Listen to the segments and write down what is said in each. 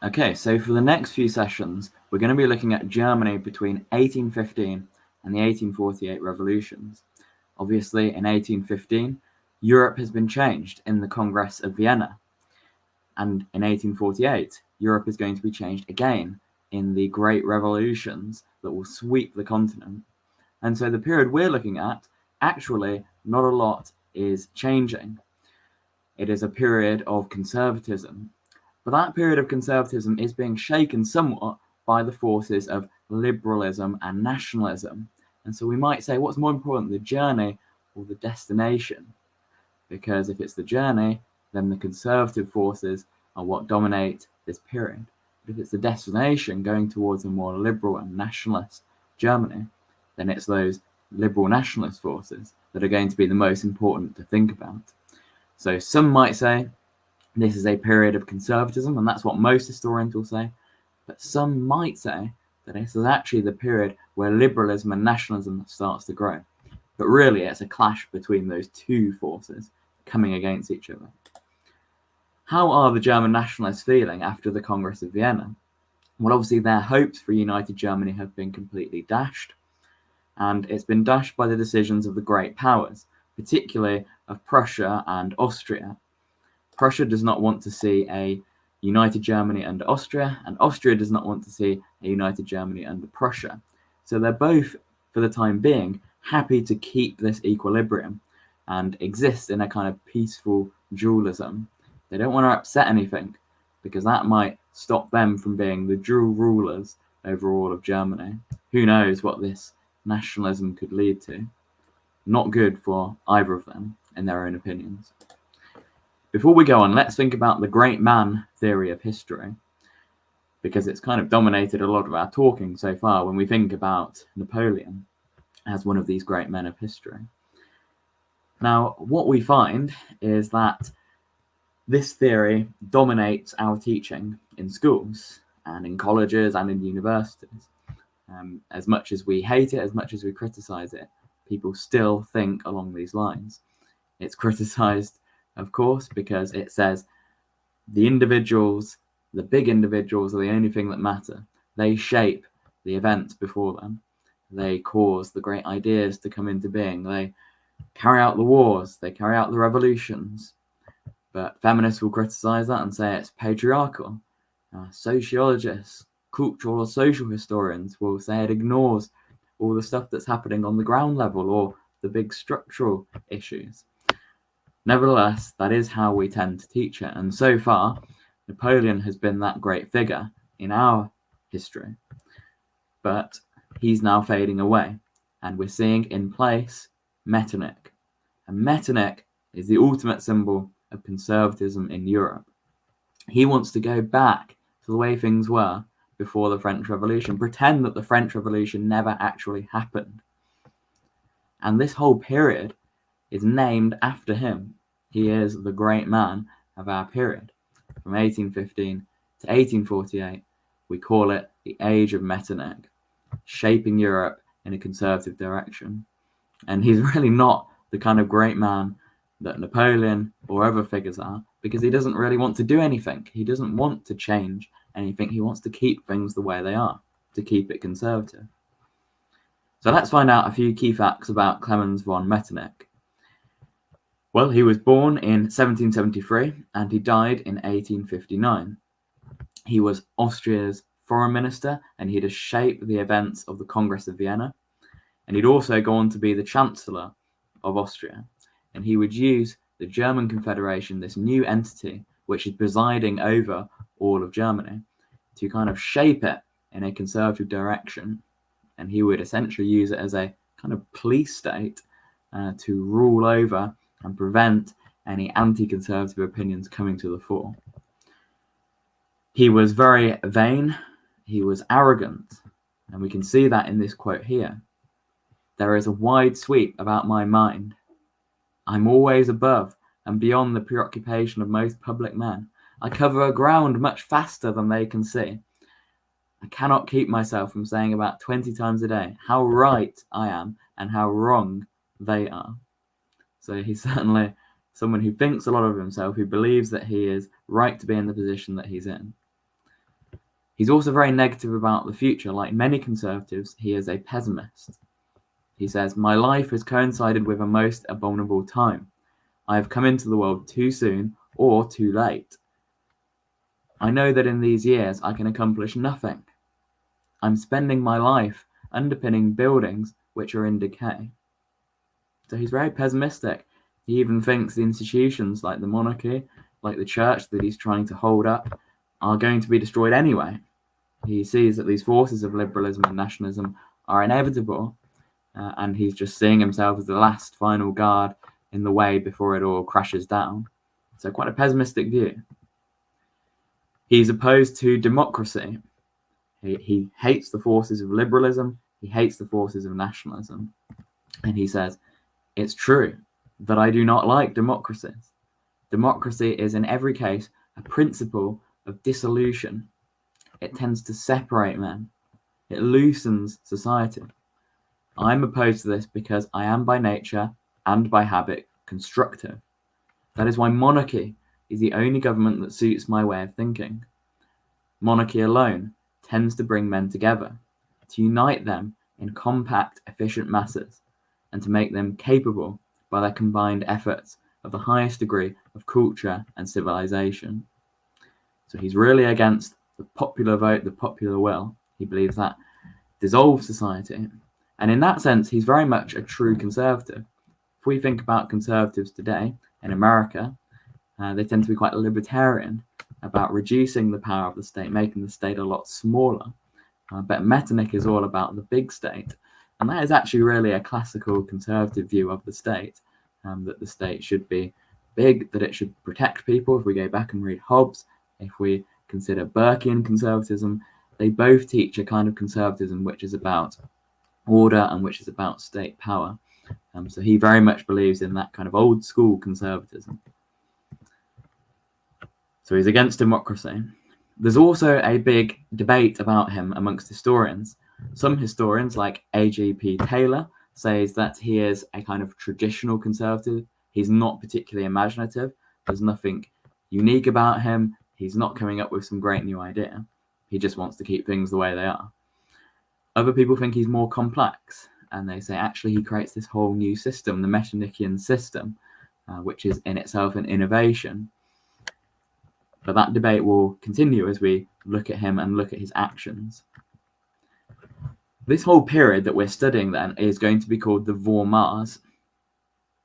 Okay, so for the next few sessions, we're going to be looking at Germany between 1815 and the 1848 revolutions. Obviously, in 1815, Europe has been changed in the Congress of Vienna. And in 1848, Europe is going to be changed again in the Great Revolutions that will sweep the continent. And so the period we're looking at, actually, not a lot is changing. It is a period of conservatism. But that period of conservatism is being shaken somewhat by the forces of liberalism and nationalism. And so we might say, what's more important, the journey or the destination? Because if it's the journey, then the conservative forces are what dominate this period. But if it's the destination going towards a more liberal and nationalist Germany, then it's those liberal nationalist forces that are going to be the most important to think about. So some might say this is a period of conservatism, and that's what most historians will say. But some might say that this is actually the period where liberalism and nationalism starts to grow. But really, it's a clash between those two forces coming against each other. How are the German nationalists feeling after the Congress of Vienna? Well, obviously, their hopes for united Germany have been completely dashed. And it's been dashed by the decisions of the great powers, particularly of Prussia and Austria. Prussia does not want to see a united Germany under Austria, and Austria does not want to see a united Germany under Prussia. So they're both, for the time being, happy to keep this equilibrium and exist in a kind of peaceful dualism. They don't want to upset anything, because that might stop them from being the dual rulers over all of Germany. Who knows what this nationalism could lead to? Not good for either of them, in their own opinions. Before we go on, let's think about the great man theory of history, because it's kind of dominated a lot of our talking so far when we think about Napoleon as one of these great men of history. Now, what we find is that this theory dominates our teaching in schools and in colleges and in universities. As much as we hate it, as much as we criticize it, people still think along these lines. It's criticized, of course, because it says the individuals, the big individuals, are the only thing that matter. They shape the events before them. They cause the great ideas to come into being. They carry out the wars. They carry out the revolutions. But feminists will criticize that and say it's patriarchal. Sociologists, cultural or social historians will say it ignores all the stuff that's happening on the ground level or the big structural issues. Nevertheless, that is how we tend to teach it. And so far, Napoleon has been that great figure in our history. But he's now fading away. And we're seeing in place Metternich. And Metternich is the ultimate symbol of conservatism in Europe. He wants to go back to the way things were before the French Revolution, pretend that the French Revolution never actually happened. And this whole period is named after him. He is the great man of our period. From 1815 to 1848, we call it the Age of Metternich, shaping Europe in a conservative direction. And he's really not the kind of great man that Napoleon or other figures are, because he doesn't really want to do anything. He doesn't want to change anything. He wants to keep things the way they are, to keep it conservative. So let's find out a few key facts about Clemens von Metternich. Well, he was born in 1773 and he died in 1859. He was Austria's foreign minister and he'd shape the events of the Congress of Vienna. And he'd also go on to be the Chancellor of Austria. And he would use the German Confederation, this new entity, which is presiding over all of Germany, to kind of shape it in a conservative direction. And he would essentially use it as a kind of police state to rule over and prevent any anti-conservative opinions coming to the fore. He was very vain, he was arrogant, and we can see that in this quote here. There is a wide sweep about my mind. I'm always above and beyond the preoccupation of most public men. I cover a ground much faster than they can see. I cannot keep myself from saying about 20 times a day how right I am and how wrong they are. So he's certainly someone who thinks a lot of himself, who believes that he is right to be in the position that he's in. He's also very negative about the future. Like many conservatives, he is a pessimist. He says, "My life has coincided with a most abominable time. I have come into the world too soon or too late. I know that in these years I can accomplish nothing. I'm spending my life underpinning buildings which are in decay." So he's very pessimistic. He even thinks the institutions like the monarchy, like the church that he's trying to hold up, are going to be destroyed anyway. He sees that these forces of liberalism and nationalism are inevitable, and he's just seeing himself as the last final guard in the way before it all crashes down. So quite a pessimistic view. He's opposed to democracy. He hates the forces of liberalism, he hates the forces of nationalism. And he says, "It's true that I do not like democracies. Democracy is in every case a principle of dissolution. It tends to separate men. It loosens society. I'm opposed to this because I am by nature and by habit constructive. That is why monarchy is the only government that suits my way of thinking. Monarchy alone tends to bring men together, to unite them in compact, efficient masses, and to make them capable by their combined efforts of the highest degree of culture and civilization." So he's really against the popular vote, the popular will. He believes that dissolves society. And in that sense, he's very much a true conservative. If we think about conservatives today in America, they tend to be quite libertarian about reducing the power of the state, making the state a lot smaller. But Metternich is all about the big state. And that is actually really a classical conservative view of the state, that the state should be big, that it should protect people. If we go back and read Hobbes, if we consider Burkean conservatism, they both teach a kind of conservatism which is about order and which is about state power. So he very much believes in that kind of old school conservatism. So he's against democracy. There's also a big debate about him amongst historians. Some historians, like A.G.P. Taylor, says that he is a kind of traditional conservative. He's not particularly imaginative. There's nothing unique about him. He's not coming up with some great new idea. He just wants to keep things the way they are. Other people think he's more complex, and they say actually he creates this whole new system, the Metternichian system, which is in itself an innovation. But that debate will continue as we look at him and look at his actions. This whole period that we're studying then is going to be called the Vormärz,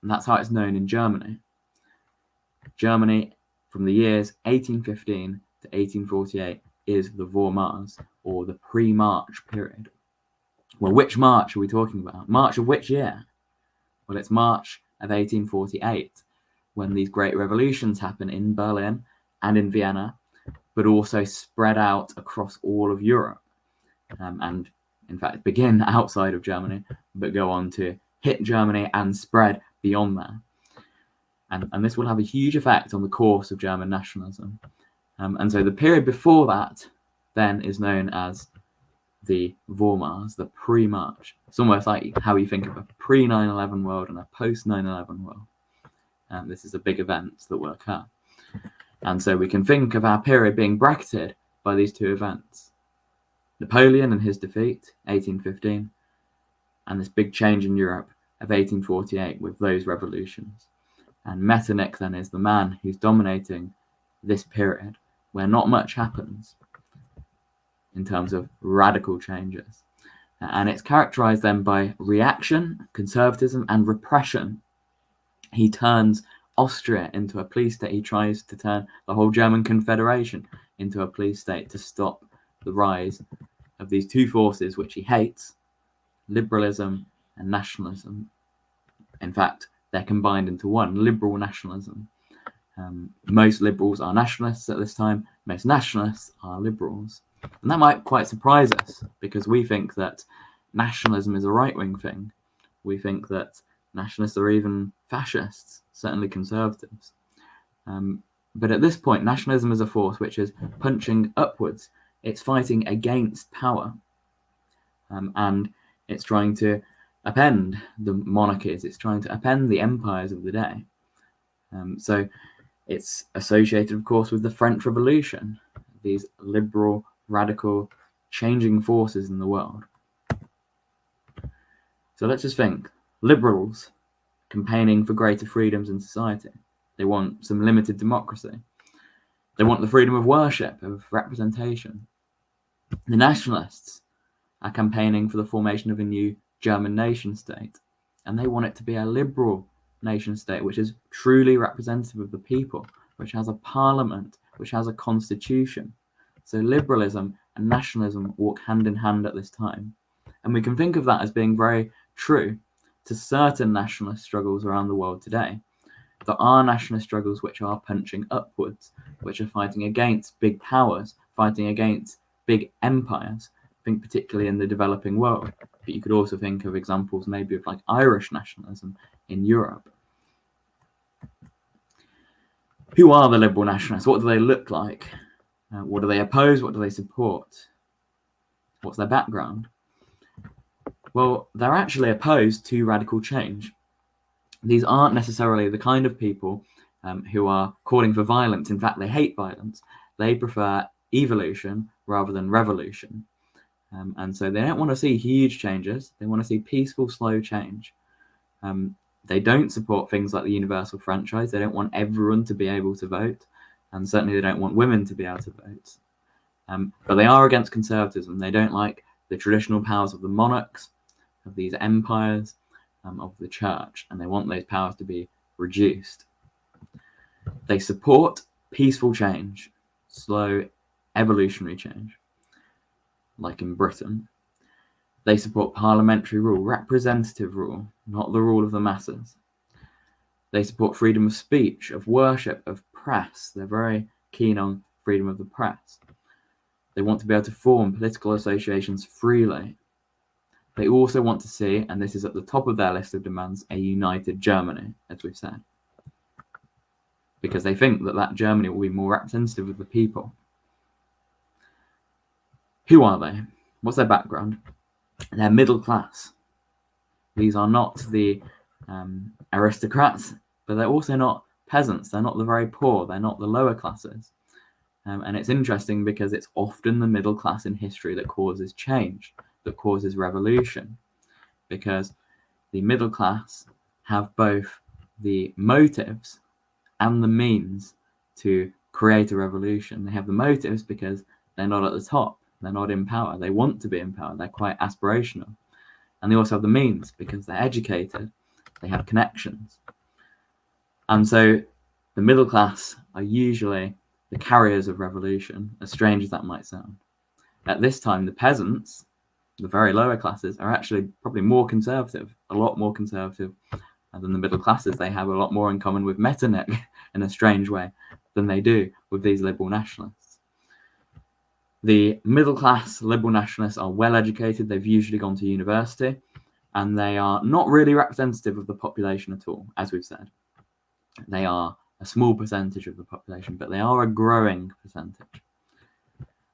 and that's how it's known in Germany. Germany, from the years 1815 to 1848, is the Vormärz, or the pre-March period. Well, which March are we talking about? March of which year? Well, it's March of 1848, when these great revolutions happen in Berlin and in Vienna, but also spread out across all of Europe, and in fact begin outside of Germany, but go on to hit Germany and spread beyond there. And this will have a huge effect on the course of German nationalism. And so the period before that then is known as the Vormärz, the pre-March. It's almost like how you think of a pre-9/11 world and a post-9/11 world. This is a big event that will occur. And so we can think of our period being bracketed by these two events. Napoleon and his defeat, 1815, and this big change in Europe of 1848 with those revolutions. And Metternich then is the man who's dominating this period where not much happens in terms of radical changes. And it's characterized then by reaction, conservatism, and repression. He turns Austria into a police state. He tries to turn the whole German Confederation into a police state to stop the rise of these two forces which he hates, liberalism and nationalism. In fact, they're combined into one, liberal nationalism. Most liberals are nationalists at this time, most nationalists are liberals. And that might quite surprise us, because we think that nationalism is a right-wing thing. We think that nationalists are even fascists, certainly conservatives. But at this point, nationalism is a force which is punching upwards. It's fighting against power. And it's trying to upend the monarchies. It's trying to upend the empires of the day. So it's associated, of course, with the French Revolution, these liberal radical, changing forces in the world. So let's just think. Liberals campaigning for greater freedoms in society. They want some limited democracy. They want the freedom of worship, of representation. The nationalists are campaigning for the formation of a new German nation state, and they want it to be a liberal nation state which is truly representative of the people, which has a parliament, which has a constitution. So liberalism and nationalism walk hand in hand at this time. And we can think of that as being very true to certain nationalist struggles around the world today. There are nationalist struggles which are punching upwards, which are fighting against big powers, fighting against big empires. I think particularly in the developing world. But you could also think of examples maybe of like Irish nationalism in Europe. Who are the liberal nationalists? What do they look like? What do they oppose? What do they support? What's their background? Well, they're actually opposed to radical change. These aren't necessarily the kind of people who are calling for violence. In fact, they hate violence. They prefer evolution rather than revolution. And so they don't want to see huge changes. They want to see peaceful, slow change. They don't support things like the universal franchise. They don't want everyone to be able to vote. And certainly they don't want women to be able to vote. But they are against conservatism. They don't like the traditional powers of the monarchs, of these empires, of the church. And they want those powers to be reduced. They support peaceful change, slow evolutionary change, like in Britain. They support parliamentary rule, representative rule, not the rule of the masses. They support freedom of speech, of worship, of press. They're very keen on freedom of the press. They want to be able to form political associations freely. They also want to see, and this is at the top of their list of demands, a united Germany, as we've said. Because they think that that Germany will be more representative of the people. Who are they? What's their background? They're middle class. These are not the aristocrats, but they're also not peasants. They're not the very poor. They're not the lower classes. And it's interesting because it's often the middle class in history that causes change, that causes revolution, because the middle class have both the motives and the means to create a revolution. They have the motives because they're not at the top. They're not in power. They want to be in power. They're quite aspirational. And they also have the means because they're educated. They have connections. And so the middle class are usually the carriers of revolution, as strange as that might sound. At this time, the peasants, the very lower classes, are actually probably more conservative, a lot more conservative than the middle classes. They have a lot more in common with Metternich in a strange way than they do with these liberal nationalists. The middle class liberal nationalists are well educated. They've usually gone to university, and they are not really representative of the population at all, as we've said. They are a small percentage of the population, but they are a growing percentage.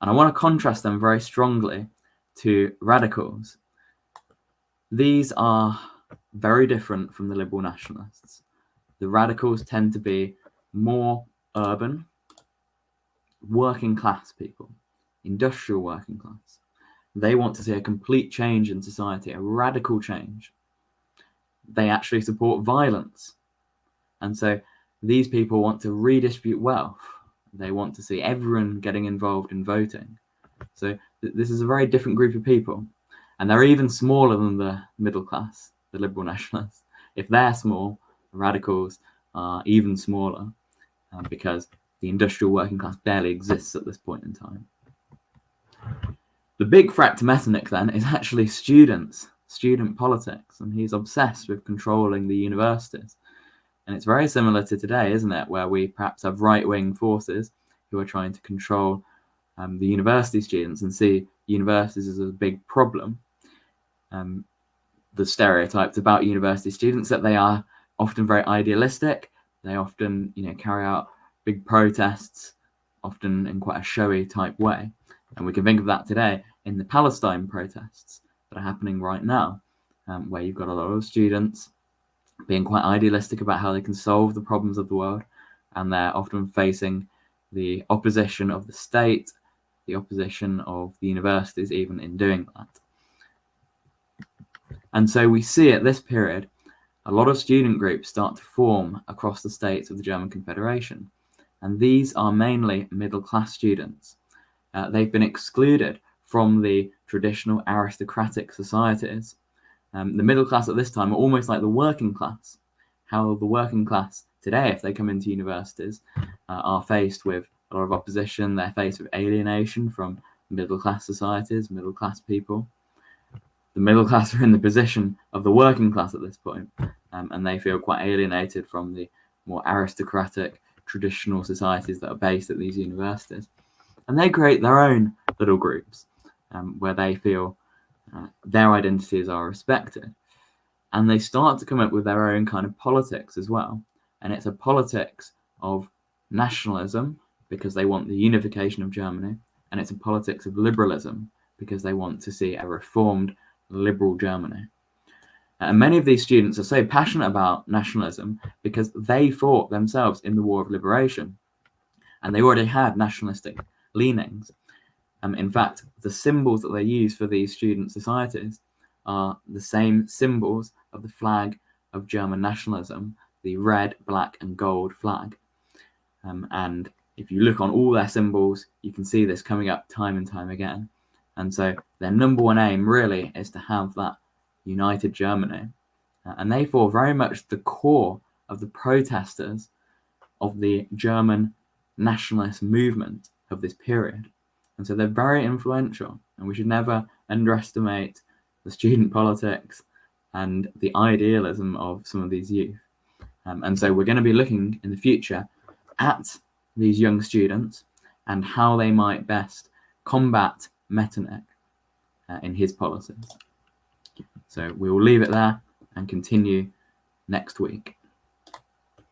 And I want to contrast them very strongly to radicals. These are very different from the liberal nationalists. The radicals tend to be more urban, working class people, industrial working class. They want to see a complete change in society, a radical change. They actually support violence. And so these people want to redistribute wealth. They want to see everyone getting involved in voting. So this is a very different group of people. And they're even smaller than the middle class, the liberal nationalists. If they're small, the radicals are even smaller because the industrial working class barely exists at this point in time. The big threat to Metternich then is actually students, student politics, and he's obsessed with controlling the universities. And it's very similar to today, isn't it, where we perhaps have right-wing forces who are trying to control the university students and see universities as a big problem. The stereotypes about university students that they are often very idealistic. They often, carry out big protests, often in quite a showy type way. And we can think of that today in the Palestine protests that are happening right now, where you've got a lot of students being quite idealistic about how they can solve the problems of the world, and they're often facing the opposition of the state, the opposition of the universities even in doing that. And so we see at this period a lot of student groups start to form across the states of the German Confederation. And these are mainly middle-class students. They've been excluded from the traditional aristocratic societies. The middle class at this time are almost like the working class. How the working class today, if they come into universities, are faced with a lot of opposition. They're faced with alienation from middle-class societies, middle-class people. The middle class are in the position of the working class at this point, and they feel quite alienated from the more aristocratic, traditional societies that are based at these universities. And they create their own little groups where they feel their identities are respected. And they start to come up with their own kind of politics as well. And it's a politics of nationalism because they want the unification of Germany. And it's a politics of liberalism because they want to see a reformed liberal Germany. And many of these students are so passionate about nationalism because they fought themselves in the War of Liberation. And they already had nationalistic leanings. In fact, the symbols that they use for these student societies are the same symbols of the flag of German nationalism, the red, black, and gold flag. And if you look on all their symbols, you can see this coming up time and time again. And so their number one aim really is to have that united Germany. And they form very much the core of the protesters of the German nationalist movement of this period. And so they're very influential, and we should never underestimate the student politics and the idealism of some of these youth. And so we're going to be looking in the future at these young students and how they might best combat Metternich in his policies. So we will leave it there and continue next week.